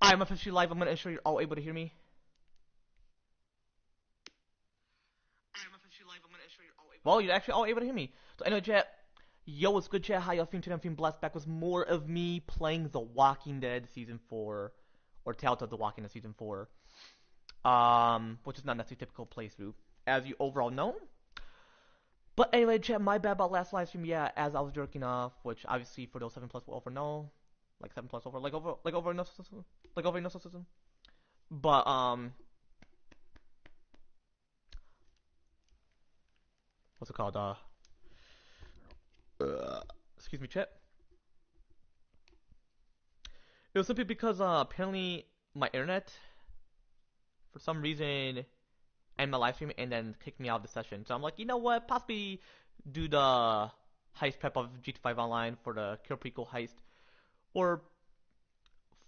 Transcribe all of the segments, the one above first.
I'm officially live. I'm gonna ensure you're all able to hear me. Well, you're actually all able to hear me. So anyway, chat. Yo, what's good, chat? How y'all feeling today? I'm feeling blessed. Back with more of me playing The Walking Dead Season 4. Or Tales of The Walking Dead Season 4. Which is not necessarily typical playthrough, as you overall know. But anyway, chat, my bad about last live stream. Yeah, as I was jerking off, which obviously for those 7 plus will over know. Like 7 plus over, like over enough system. Like over enough system. But, what's it called? Excuse me, chat. It was simply because apparently my internet, for some reason, ended my live stream and then kicked me out of the session. So I'm like, you know what? Possibly do the heist prep of GT5 Online for the Kill Prequel heist, or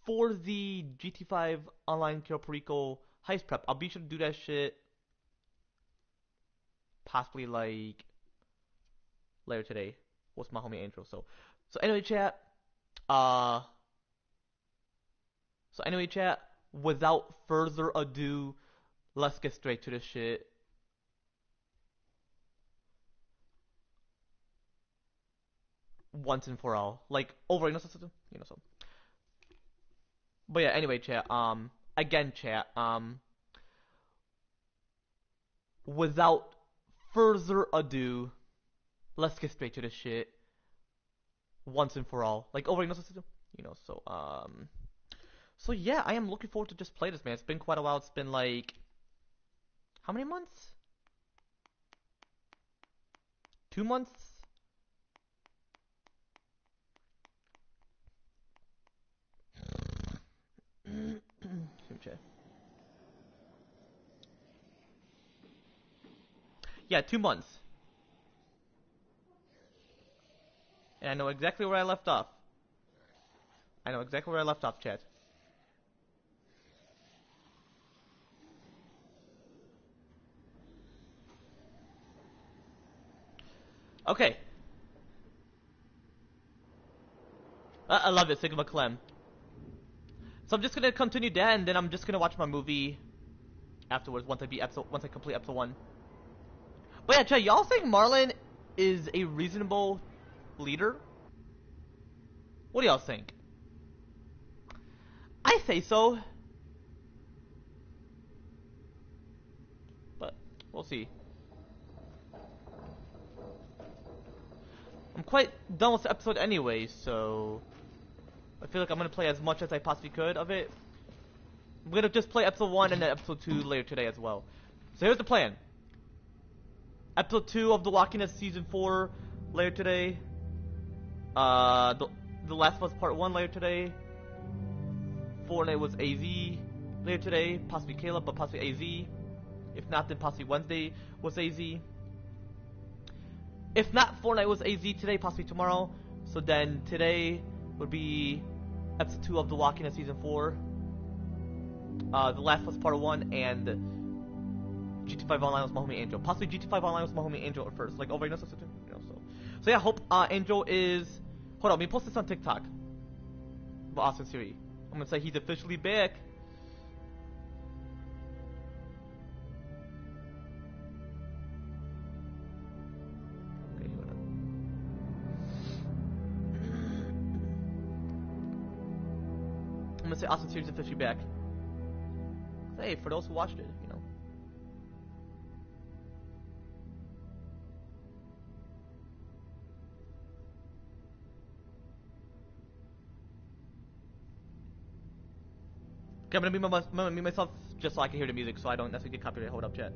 for the GT5 Online Kill Prequel heist prep. I'll be sure to do that shit. Possibly like later today. What's my homie Angel? So anyway, chat. Uh. So anyway, chat. Without further ado, let's get straight to this shit. Once and for all. Like, over, you know, so. But yeah, anyway, chat, again, chat, without further ado, let's get straight to this shit. Once and for all. Like, over, you know, so yeah, I am looking forward to just play this, man. It's been quite a while. It's been like, how many months? 2 months? Yeah, 2 months. And I know exactly where I left off. I know exactly where I left off, chat. Okay. I love it, Sigma Clem. So I'm just gonna continue that, and then I'm just gonna watch my movie afterwards once I complete episode 1. But yeah, chat, y'all think Marlon is a reasonable leader? What do y'all think? I say so, but we'll see. I'm quite done with the episode anyway, so I feel like I'm gonna play as much as I possibly could of it. I'm gonna just play episode 1 and then episode 2 later today as well. So here's the plan. Episode 2 of The Walking Dead Season 4 later today. The Last of Us Part 1 later today. Fortnite was AZ later today. Possibly Caleb, but possibly AZ. If not, then possibly Wednesday was AZ. If not, Fortnite was AZ today, possibly tomorrow. So then today would be episode 2 of The Walking Dead Season 4. The Last of Us Part 1 and GT5 Online was my homie Angel. Possibly GT5 Online was my homie Angel at first. Like, over, you know, so yeah, hope Angel is... Hold on, let me post this on TikTok. About Austin Siri. I'm gonna say he's officially back. Okay, hold on. I'm gonna say Austin Siri's officially back. Hey, for those who watched it, you know. Okay, I'm gonna mute myself just so I can hear the music, so I don't necessarily get copyright. Hold up, chat.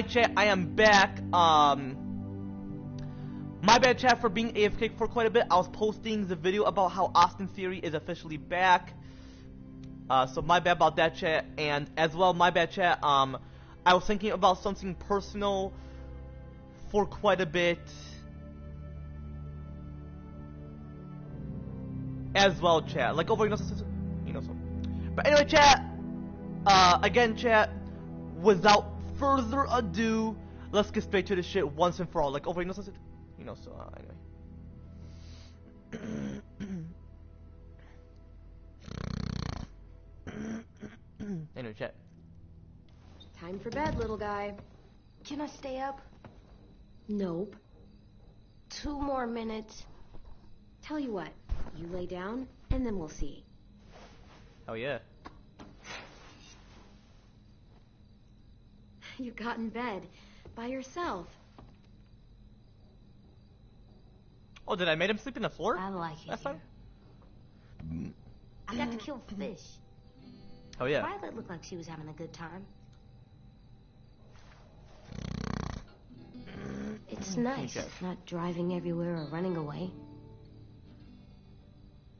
chat, I am back. My bad, chat, for being AFK for quite a bit. I was posting the video about how Austin Theory is officially back. So my bad about that, chat. And as well, my bad, chat. I was thinking about something personal for quite a bit as well, chat. Like over, so. But anyway, chat. Again, chat. Without further ado, let's get straight to the shit once and for all. Like over, so. Anyway. Anyway, chat. Time for bed, little guy. Can I stay up? Nope. 2 more minutes. Tell you what, you lay down, and then we'll see. Oh yeah. You got in bed by yourself. Oh, did I make him sleep in the floor? I like it. That's fine. I got to kill fish. Oh yeah. Violet looked like she was having a good time. It's nice not driving everywhere or running away.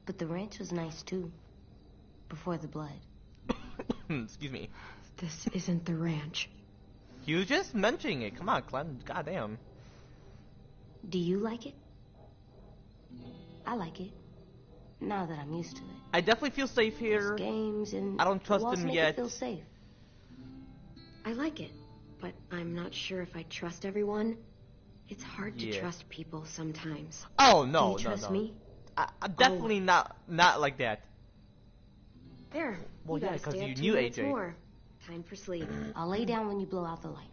But the ranch was nice too. Before the blood. Excuse me. This isn't the ranch. He was just mentioning it. Come on, Clem. Goddamn. Do you like it? I like it. Now that I'm used to it. I definitely feel safe here. There's games and I don't trust walls him make yet. It feel safe. I like it, but I'm not sure if I trust everyone. It's hard to trust people sometimes. Oh no, Do you trust me? I definitely not like that. There. Well, yeah, because you 2 knew minutes AJ. More. Time for sleep. I'll lay down when you blow out the light.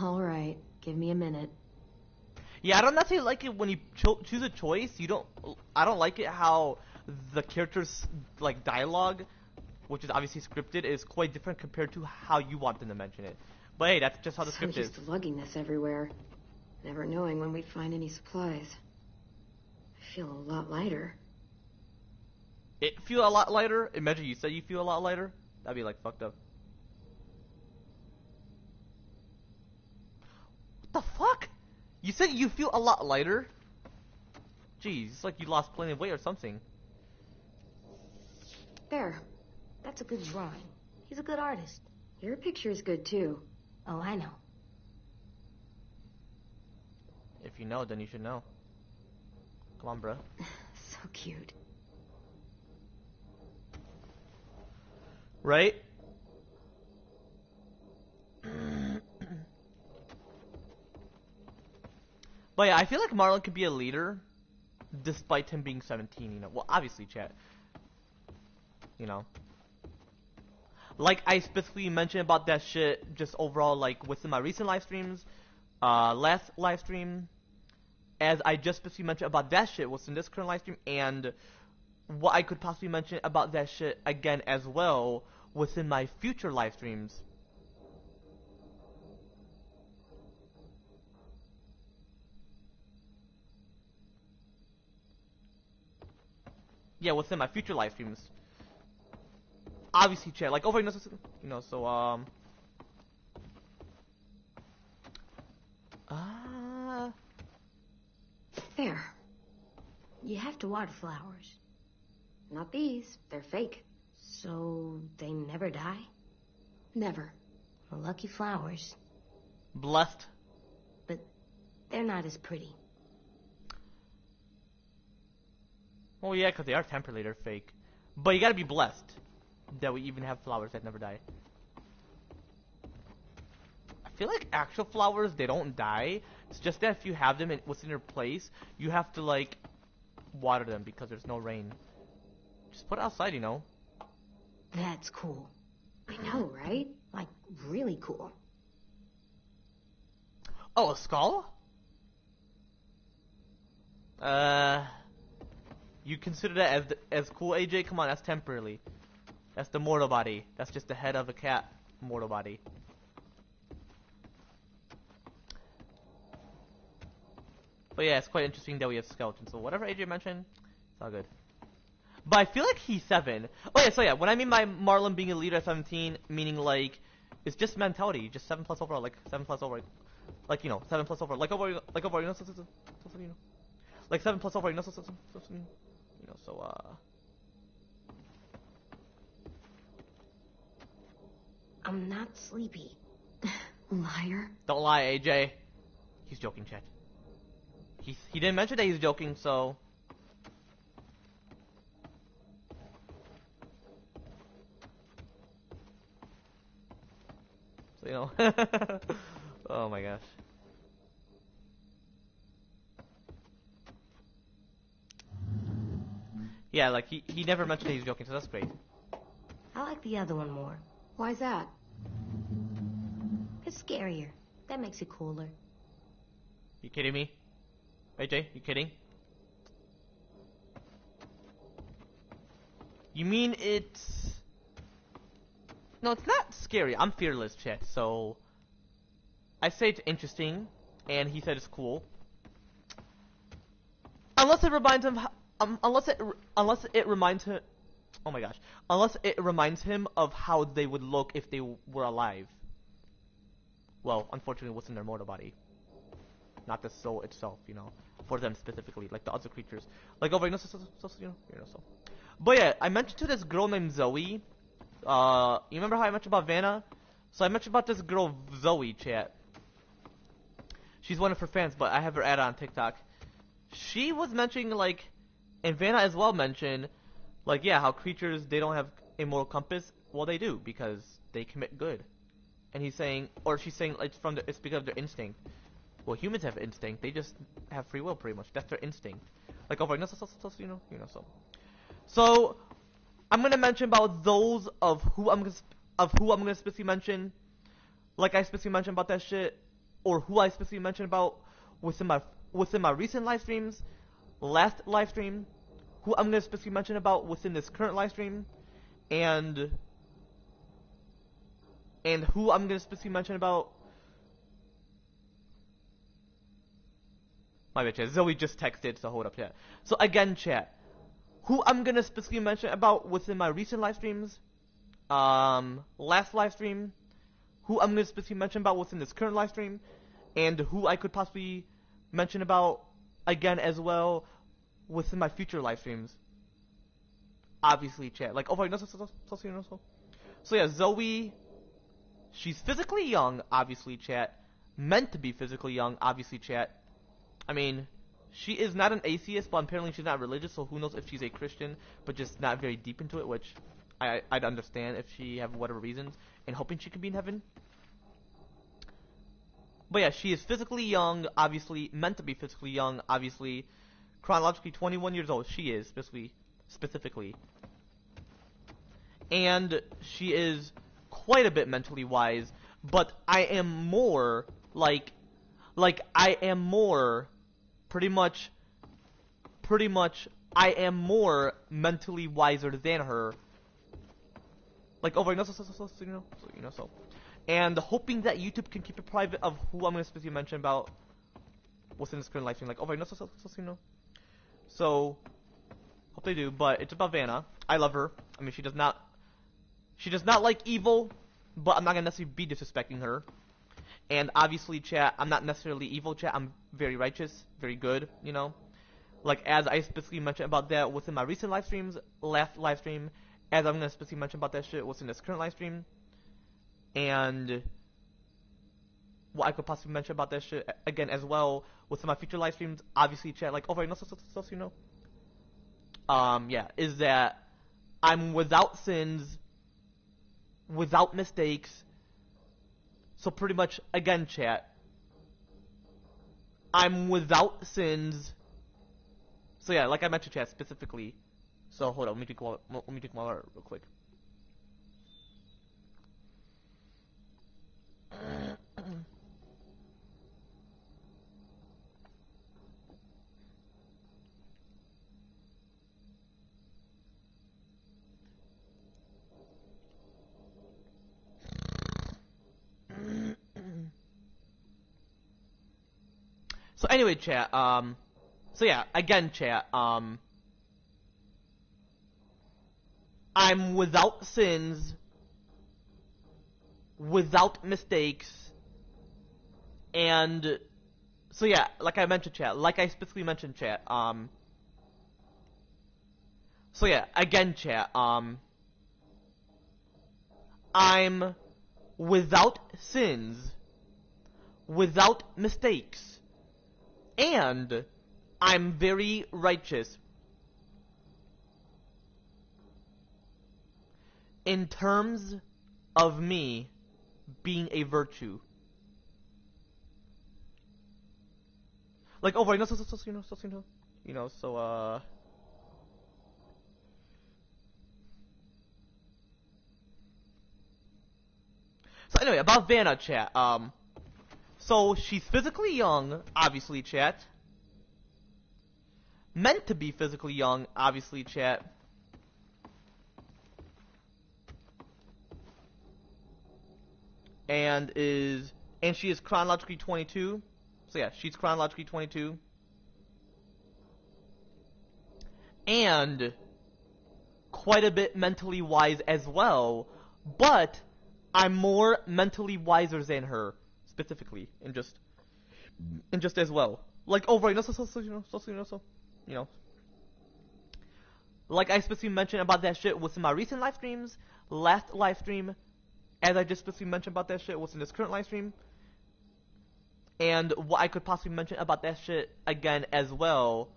All right. Give me a minute. Yeah, I don't necessarily like it when you choose a choice. I don't like it how the characters like dialogue, which is obviously scripted, is quite different compared to how you want them to mention it. But hey, that's just how the script is. I'm used to lugging this everywhere, never knowing when we'd find any supplies. I feel a lot lighter. It feel a lot lighter? Imagine you said you feel a lot lighter. That'd be like fucked up. What the fuck? You said you feel a lot lighter? Jeez, it's like you lost plenty of weight or something. There. That's a good drawing. He's a good artist. Your picture is good too. Oh, I know. If you know, then you should know. Come on, bruh. So cute. Right? But yeah, I feel like Marlon could be a leader despite him being 17, you know. Well, obviously, chat. You know. Like I specifically mentioned about that shit just overall, like within my recent live streams, last live stream, as I just specifically mentioned about that shit within this current live stream, and what I could possibly mention about that shit again as well within my future live streams. Yeah, within my future live streams. Obviously, chat, like over, you know, so There. You have to water flowers. Not these. They're fake. So they never die? Never. Well, lucky flowers. blessed. But they're not as pretty. Well, yeah, because they are temporarily, they're fake. But you gotta be blessed that we even have flowers that never die. I feel like actual flowers, they don't die. It's just that if you have them within your place, you have to, like, water them because there's no rain. Just put it outside, you know. That's cool. I know, right? Like, really cool. Oh, a skull? You consider that as cool, AJ? Come on, that's temporarily. That's the mortal body. That's just the head of a cat mortal body. But yeah, it's quite interesting that we have skeletons. So whatever AJ mentioned, it's all good. But I feel like he's 7. Oh yeah, so yeah, when I mean by Marlon being a leader at 17, meaning like It's just mentality, just 7 plus overall, like 7 plus over, like 7 plus over, like over, like 7 plus over, so. I'm not sleepy. Liar. Don't lie, AJ. He's joking, chat. He didn't mention that he's joking, so. So oh my gosh. Yeah, like he never mentioned that he's joking, so that's great. I like the other one more. Why's that? It's scarier. That makes it cooler. You kidding me? AJ, you kidding? You mean it's... No, it's not scary. I'm fearless, chat, so... I say it's interesting, and he said it's cool. Unless it reminds him... unless it reminds him... Oh my gosh. Unless it reminds him of how they would look if they were alive. Well, unfortunately, what's in their mortal body. Not the soul itself, for them specifically, like the other creatures. Like over, so. But yeah, I mentioned to this girl named Zoe. You remember how I mentioned about Vanna? So I mentioned about this girl Zoe, chat. She's one of her fans, but I have her added on TikTok. She was mentioning, like, and Vanna as well mentioned, like, yeah, how creatures, they don't have a moral compass. Well, they do, because they commit good. And he's saying, or she's saying, it's because of their instinct. Well, humans have instinct. They just have free will, pretty much. That's their instinct. Like over, so. So, I'm gonna mention about those of who I'm gonna specifically mention. Like I specifically mentioned about that shit, or who I specifically mentioned about within my recent live streams, last live stream, who I'm gonna specifically mention about within this current live stream, and who I'm gonna specifically mention about. My bad, chat. Zoe just texted, so hold up, chat. So again, chat, who I'm gonna specifically mention about within my recent live streams, last live stream, who I'm gonna specifically mention about within this current live stream, and who I could possibly mention about again as well within my future live streams. Obviously, chat. Like, so yeah, Zoe, she's physically young, obviously, chat. Meant to be physically young, obviously, chat. I mean, she is not an atheist, but apparently she's not religious, so who knows if she's a Christian, but just not very deep into it, which I'd understand if she have whatever reasons, and hoping she can be in heaven. But yeah, she is physically young, obviously, meant to be physically young, obviously, chronologically 21 years old, she is, specifically. And she is quite a bit mentally wise, but I am more, pretty much, I am more mentally wiser than her. Like, over, so. And hoping that YouTube can keep it private of who I'm going to specifically mention about within this current live stream. Like, over, so, hope they do, but it's about Vanna. I love her. I mean, she does not like evil, but I'm not going to necessarily be disrespecting her. And obviously, chat, I'm not necessarily evil, chat. I'm very righteous, very good, Like, as I specifically mentioned about that within my recent live streams, last live stream, as I'm going to specifically mention about that shit within this current live stream. And what I could possibly mention about that shit, again, as well, within my future live streams, obviously, chat, like, over, yeah, is that I'm without sins, without mistakes. So pretty much, again, chat, I'm without sins. So yeah, like I mentioned, chat, specifically. So hold on, let me drink water real quick. So anyway, chat, so yeah, again, chat, I'm without sins, without mistakes, and so yeah, like I mentioned, chat. Like I specifically mentioned, chat. So yeah, again, chat. I'm without sins, without mistakes, and I'm very righteous in terms of me being a virtue. Like, oh, right, no, so anyway, about Vanna, chat. So she's physically young, obviously, chat. Meant to be physically young, obviously, chat. And she is chronologically 22. So yeah, she's chronologically 22. And quite a bit mentally wise as well, but I'm more mentally wiser than her, specifically, and just as well. Like, oh right, you know, like I specifically mentioned about that shit within my recent live streams, last live stream, as I just specifically mentioned about that shit within this current live stream, and what I could possibly mention about that shit again as well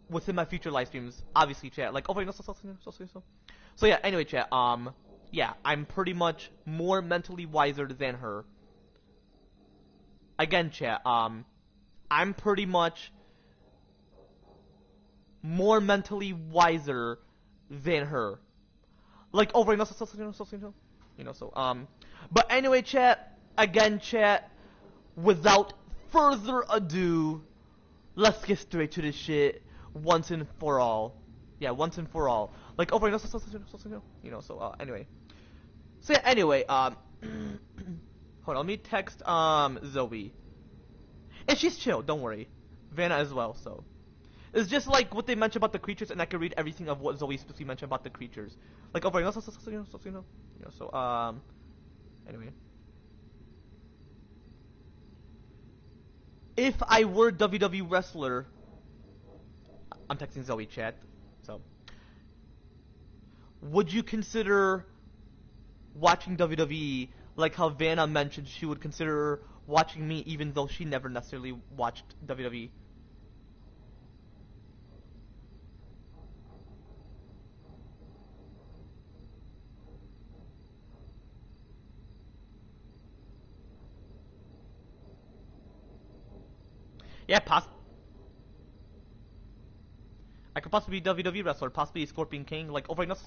within my future live streams, obviously, chat. Like, oh wait, so yeah, anyway, chat, yeah, I'm pretty much more mentally wiser than her. Again, chat, I'm pretty much more mentally wiser than her. Like, oh wait, but anyway, chat, again, chat, without further ado, let's get straight to this shit once and for all. Yeah, once and for all. Like, oh, anyway. So yeah, anyway, hold on, let me text, Zoe. And she's chill, don't worry. Vanna as well, so. It's just like what they mentioned about the creatures, and I can read everything of what Zoe specifically mentioned about the creatures. Like, oh, anyway. If I were WWE wrestler, I'm texting Zoe, chat, so. Would you consider watching WWE like how Vanna mentioned she would consider watching me even though she never necessarily watched WWE? Yeah, I could possibly be WWE wrestler, possibly Scorpion King, like, oh, right, no, so.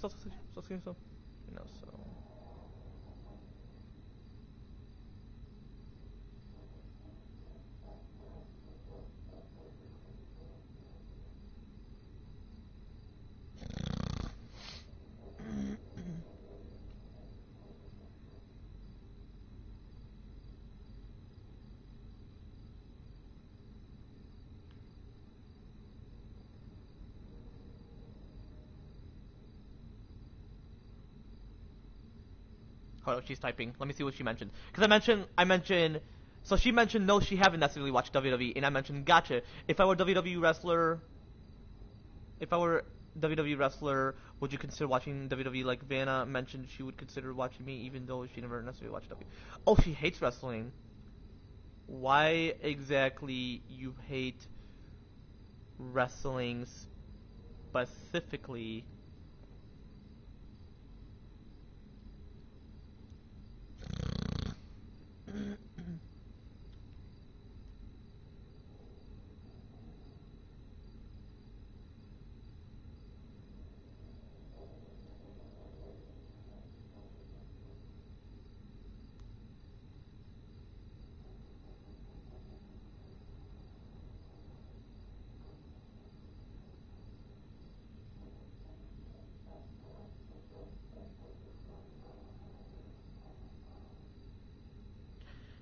Hold on, she's typing. Let me see what she mentioned. Because I mentioned, so she mentioned no, she haven't necessarily watched WWE, and I mentioned, gotcha. If I were WWE wrestler, would you consider watching WWE? Like Vanna mentioned, she would consider watching me, even though she never necessarily watched WWE. Oh, she hates wrestling. Why exactly you hate wrestling specifically?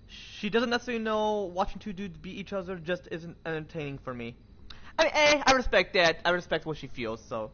She doesn't necessarily know watching two dudes beat each other just isn't entertaining for me. I mean, I respect that. I respect what she feels, so.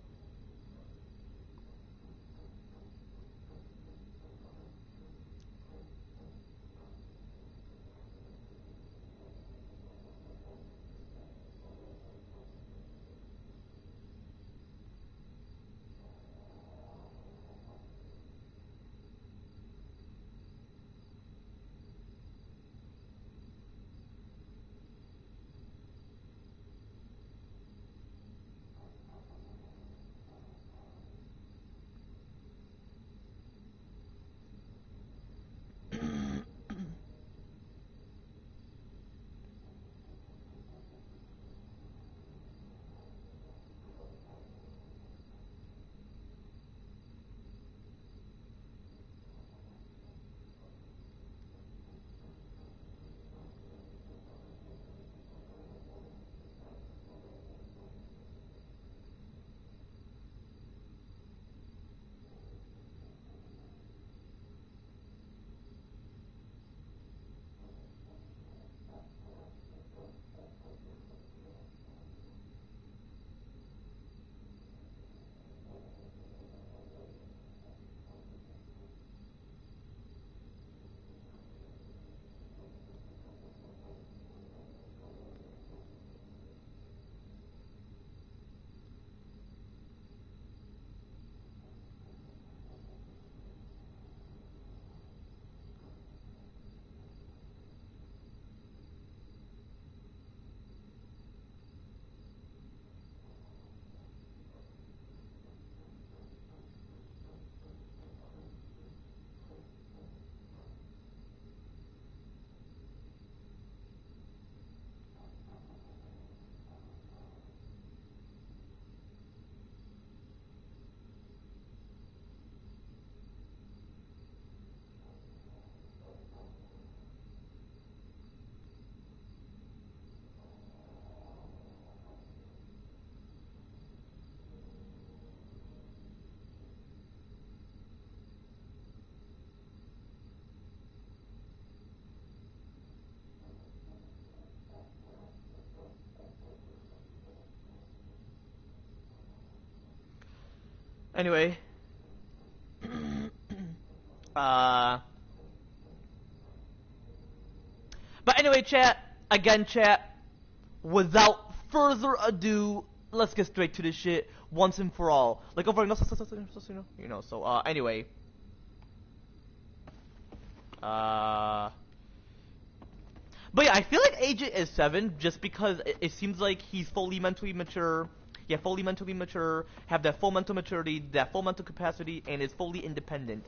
Anyway. uh. But anyway, chat. Again, chat. Without further ado, let's get straight to this shit once and for all. Like over, you know. So anyway. But yeah, I feel like Agent is 7 just because it seems like he's fully mentally mature. Yeah, fully mentally mature, have that full mental maturity, that full mental capacity, and is fully independent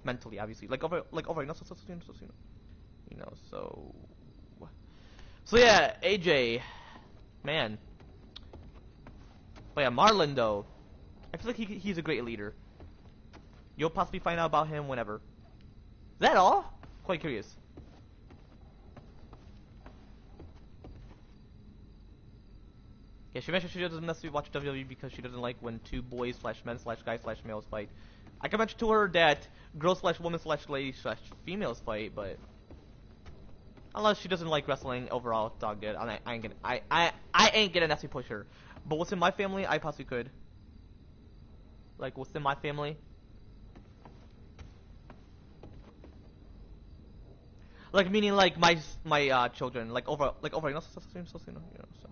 mentally, obviously. Like over, you know. So yeah, AJ, man. But yeah, Marlon though, I feel like he's a great leader. You'll possibly find out about him whenever. Is that all? Quite curious. Yeah, she mentioned she doesn't necessarily watch WWE because she doesn't like when two boys slash men slash guys slash males fight. I can mention to her that girl slash woman slash lady slash females fight, but unless she doesn't like wrestling overall, it's all good. I ain't gonna I ain't gonna necessarily push her. But what's in my family, I possibly could. Like what's in my family? Like meaning like my children, like over you know, so.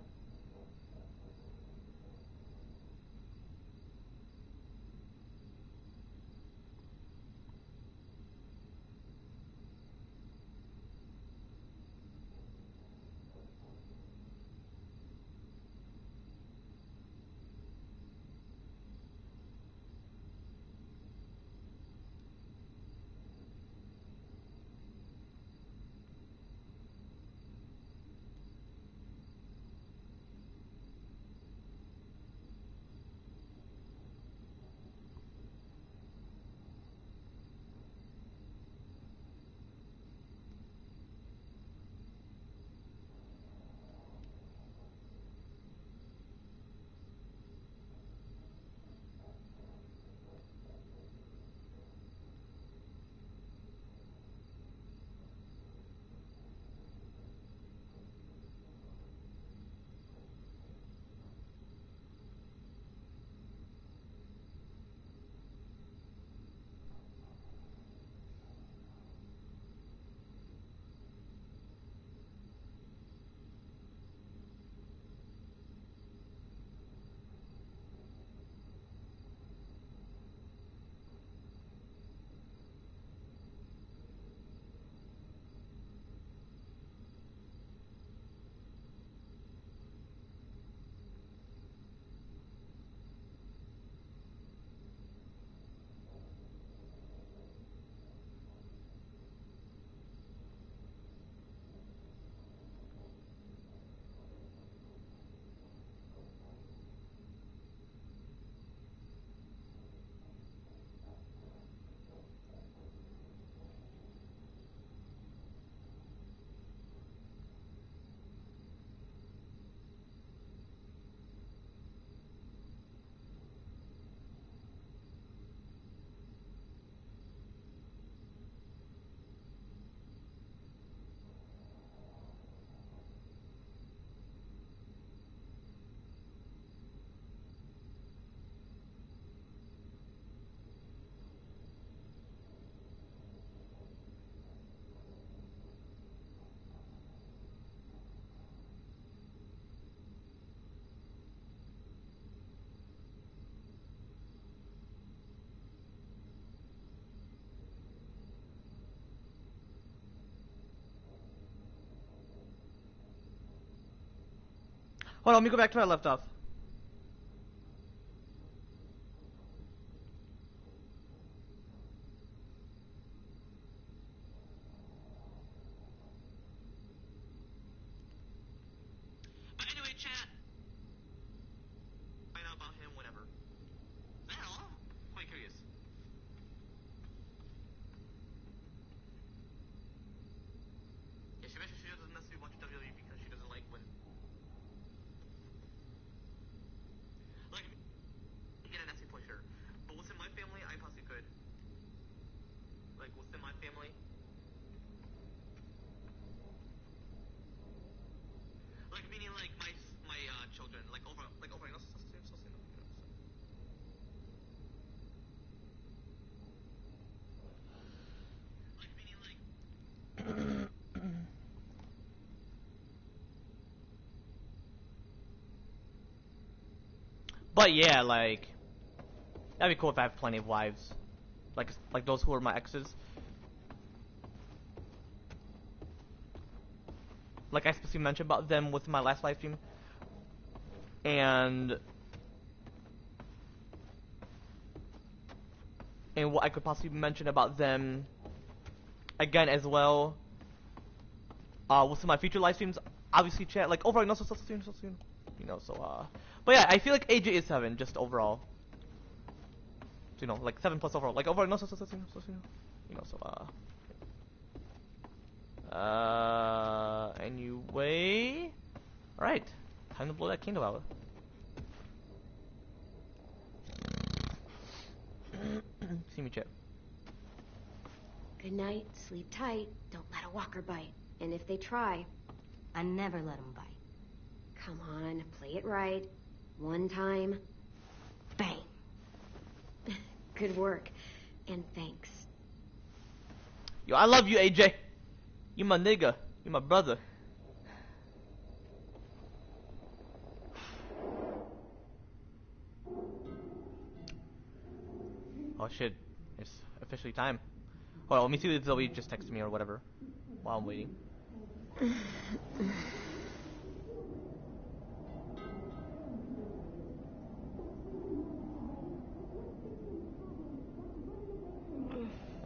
Hold on, let me go back to where I left off. But anyway, chat. Find out about him whenever. Is that all? Quite curious. Yeah, she mentioned she doesn't necessarily watch WWE because she doesn't like when But yeah, like that'd be cool if I have plenty of wives, like those who are my exes. Like I specifically mentioned about them with my last live stream, and what I could possibly mention about them again as well. With some of my future live streams, obviously chat like overall, you know. So but yeah, I feel like AJ is 7 just overall. So, you know, like 7 plus overall, like overall, you know. So anyway, all right, time to blow that candle out. See me, chat. Good night, sleep tight, don't let a walker bite. And if they try... I never let them bite. Come on, play it right. One time. Bang! Good work. And thanks. Yo, I love you, AJ. You my nigga. You my brother. Oh shit. It's officially time. Hold on, let me see if Zoe just texted me or whatever while I'm waiting.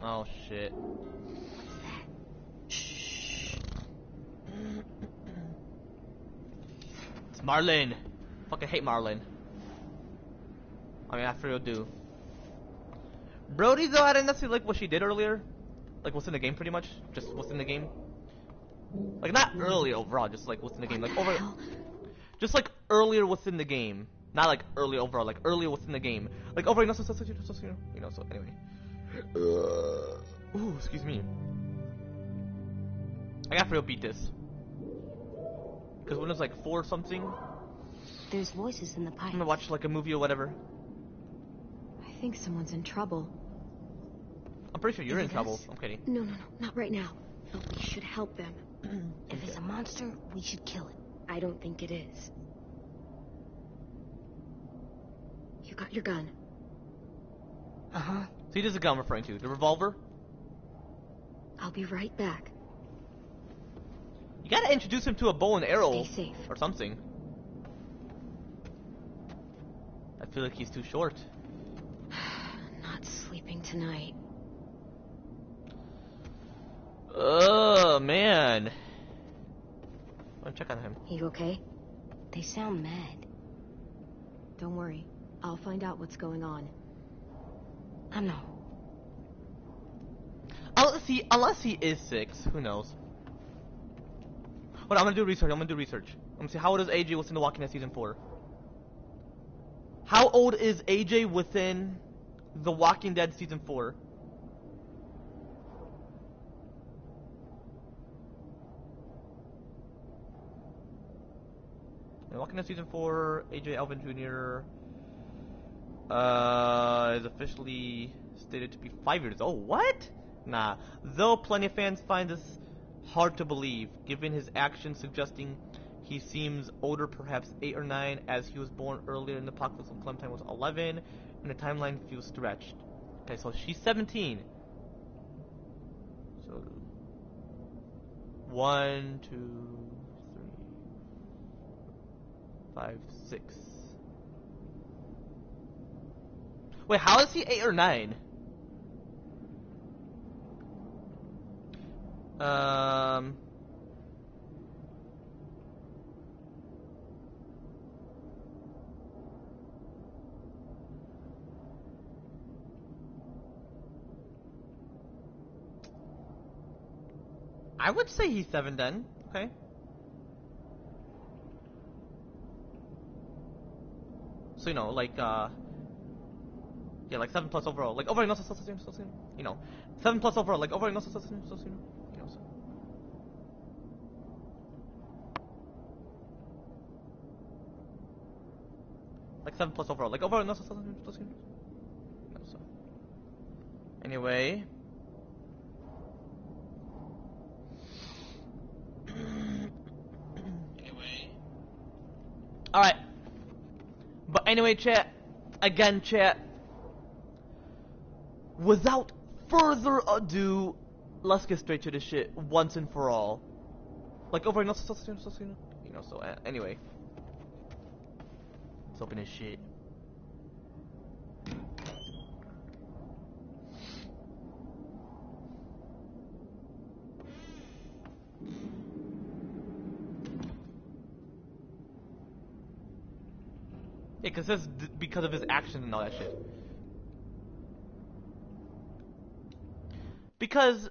Oh shit. Shh. It's Marlene. Fucking hate Marlene. I mean, I for real do. Brody, though, I didn't necessarily like what she did earlier. Like, what's in the game, pretty much. Just what's in the game. Like, not early overall, just like what's in the game. Like, over. Just like earlier within the game. Not like early overall, like earlier within the game. Like, over. You know, so anyway. Ooh, excuse me. I gotta for real beat this. Because when it was like 4 something, There's voices in the pipe. I'm gonna watch like a movie or whatever. I think someone's in trouble. I'm pretty sure you're Is in it trouble. us? I'm kidding. No, not right now. But we should help them. If it's a monster, we should kill it. I don't think it is. You got your gun. Uh-huh. See, this is the gun I'm referring to. The revolver. I'll be right back. You gotta introduce him to a bow and arrow. Stay safe. Or something. I feel like he's too short. Not sleeping tonight. Oh, man. I wanna check on him. You okay? They sound mad. Don't worry. I'll find out what's going on. I know. Unless he is 6, who knows? Hold on, I'm gonna do research. I'm gonna see how old is AJ within The Walking Dead season 4. How old is AJ within The Walking Dead season 4? In Walking Dead season 4, AJ Alvin Jr. Is officially stated to be 5 years old. What? Nah. Though plenty of fans find this hard to believe, given his actions suggesting he seems older, perhaps 8 or 9, as he was born earlier in the apocalypse when Clementine was 11, and the timeline feels stretched. Okay, so she's 17. So 1, 2, 3, 5, 6. Wait, how is he 8 or 9? I would say he's 7 then. Okay. So, you know, like, yeah, like 7 plus overall. Like, overall, you know, 7 plus overall. Like, overall, you know, so. Like 7 plus overall. Like, overall, no, so. Anyway. Alright. But Anyway, chat. Again, chat. Without further ado, let's get straight to the shit once and for all. Like over, you know, so anyway. Let's open this shit. Yeah, cause this because of his actions and all that shit. Because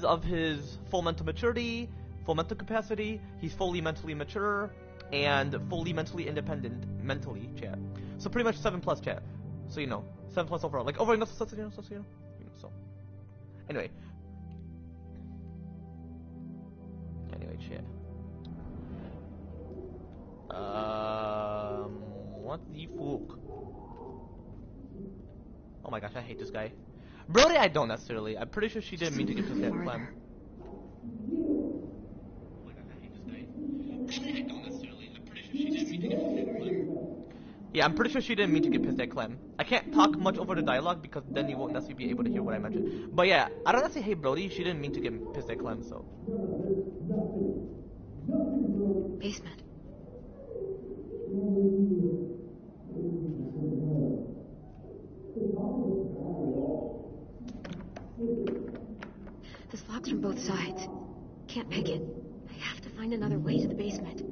of his full mental maturity, full mental capacity, he's fully mentally mature and fully mentally independent mentally, chat. So pretty much 7+ chat. So you know, 7+ overall. Like over, so anyway. Anyway, chat. What the fuck? Oh my gosh, I hate this guy. Brody, I don't necessarily. I'm pretty sure she didn't mean to get pissed at Clem. Yeah, I'm pretty sure she didn't mean to get pissed at Clem. I can't talk much over the dialogue because then you won't necessarily be able to hear what I mentioned. But yeah, I don't necessarily hate Brody. She didn't mean to get pissed at Clem, so. Basement. This lock's from both sides. Can't pick it. I have to find another way to the basement.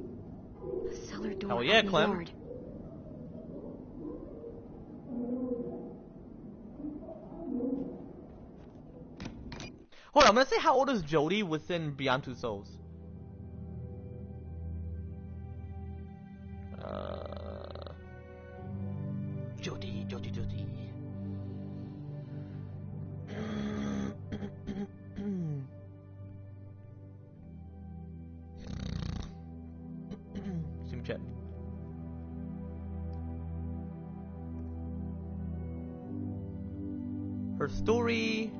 A cellar door. Oh yeah, out in the Clem. yard. Hold on, I'm gonna say how old is Jodie within Beyond Two Souls? Jodie. Sim chat. Her story.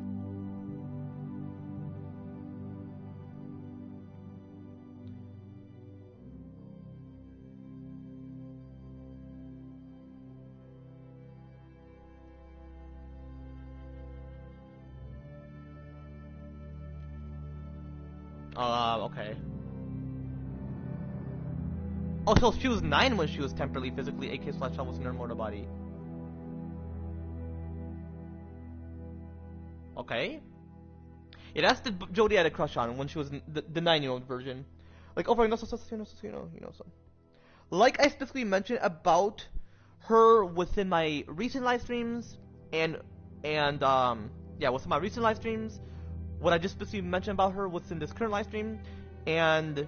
Okay. Oh, so she was 9 when she was temporarily, physically, a.k.a. was in her mortal body. Okay. Yeah, that's the Jodie had a crush on when she was the 9-year-old version. Like, over, so. Like I specifically mentioned about her within my recent live streams, and yeah, within my recent live streams, what I just specifically mentioned about her within this current live stream, and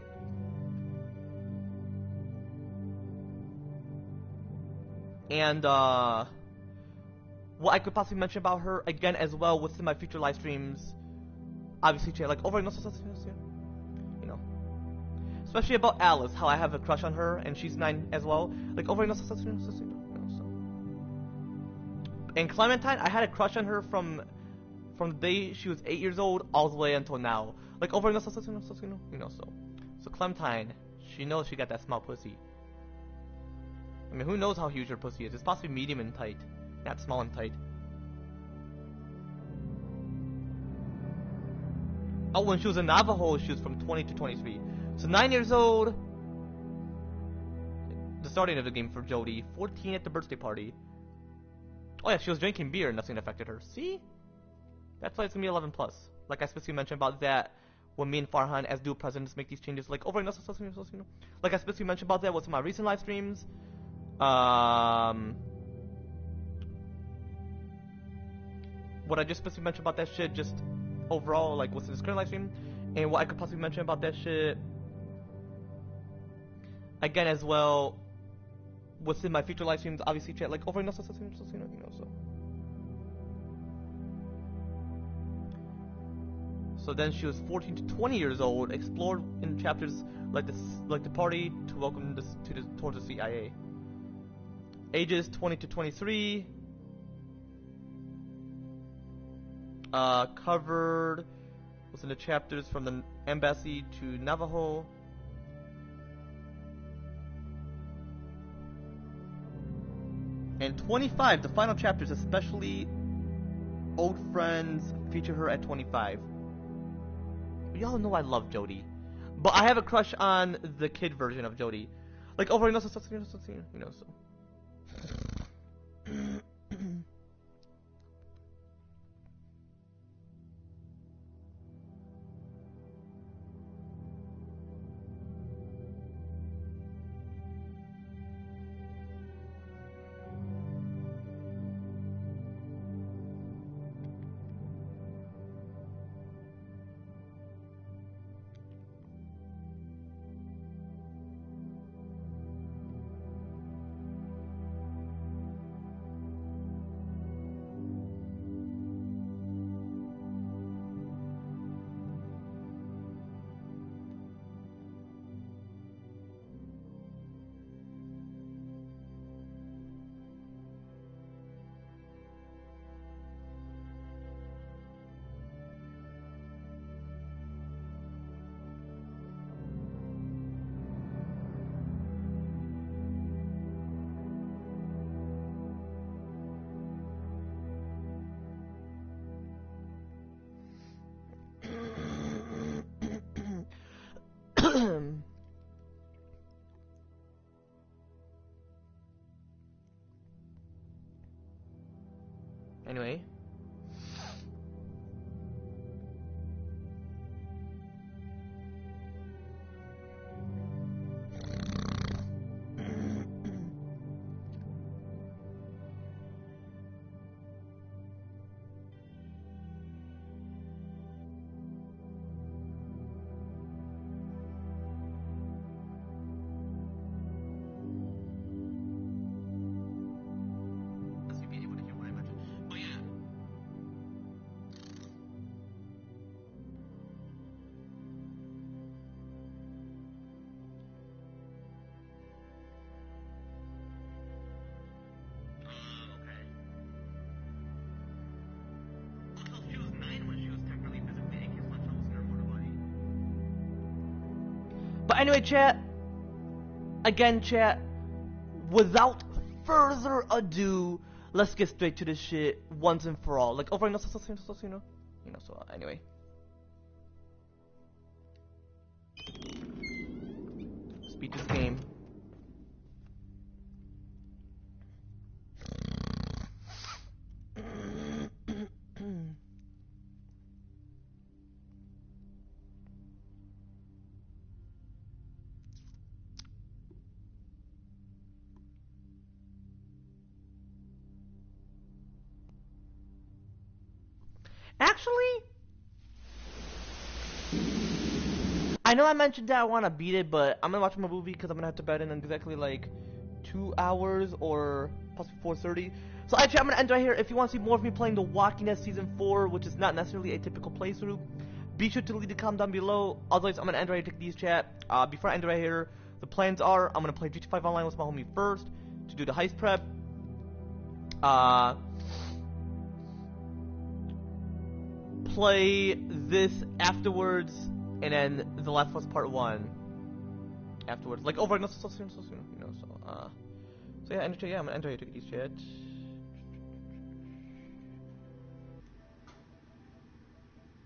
what I could possibly mention about her again as well within my future live streams. Obviously, like over, you know, especially about Alice, how I have a crush on her, and she's 9 as well. Like over, so. And Clementine, I had a crush on her from the day she was 8 years old all the way until now. Like over, so. So Clementine, she knows she got that small pussy. I mean, who knows how huge her pussy is? It's possibly medium and tight, not small and tight. Oh, when she was in Navajo, she was from 20 to 23. So 9 years old. The starting of the game for Jodie. 14 at the birthday party. Oh yeah, she was drinking beer and nothing affected her. See? That's why it's gonna be 11+. Like I specifically mentioned about that when me and Farhan as dual presidents make these changes. Like over, like I specifically mentioned about that with my recent live streams. What I just specifically mentioned about that shit, just overall, like what's in this current live stream, and what I could possibly mention about that shit again as well within my future live streams, obviously chat like over, so. So then she was 14 to 20 years old, explored in chapters like the party to welcome this towards the CIA. Ages 20 to 23. Covered within the chapters from the embassy to Navajo. And 25, the final chapters, especially Old Friends, feature her at 25. Y'all know I love Jodie, but I have a crush on the kid version of Jodie. Like over, so. Anyway. But anyway, chat. Again, chat. Without further ado, let's get straight to this shit once and for all. Like, over, so anyway. Let's beat this game. Actually, I know I mentioned that I want to beat it, but I'm gonna watch my movie because I'm gonna have to bed in exactly like 2 hours or possibly 4:30. So actually, I'm gonna end right here. If you want to see more of me playing The Walking Dead Season 4, which is not necessarily a typical playthrough, be sure to leave a comment down below. Otherwise, I'm gonna end right here. Take these chat. Before I end right here, the plans are I'm gonna play GTA 5 online with my homie first to do the heist prep. Play this afterwards, and then The Last of Us Part 1 afterwards. Like over so soon, so yeah, I'm gonna enjoy taking these chat.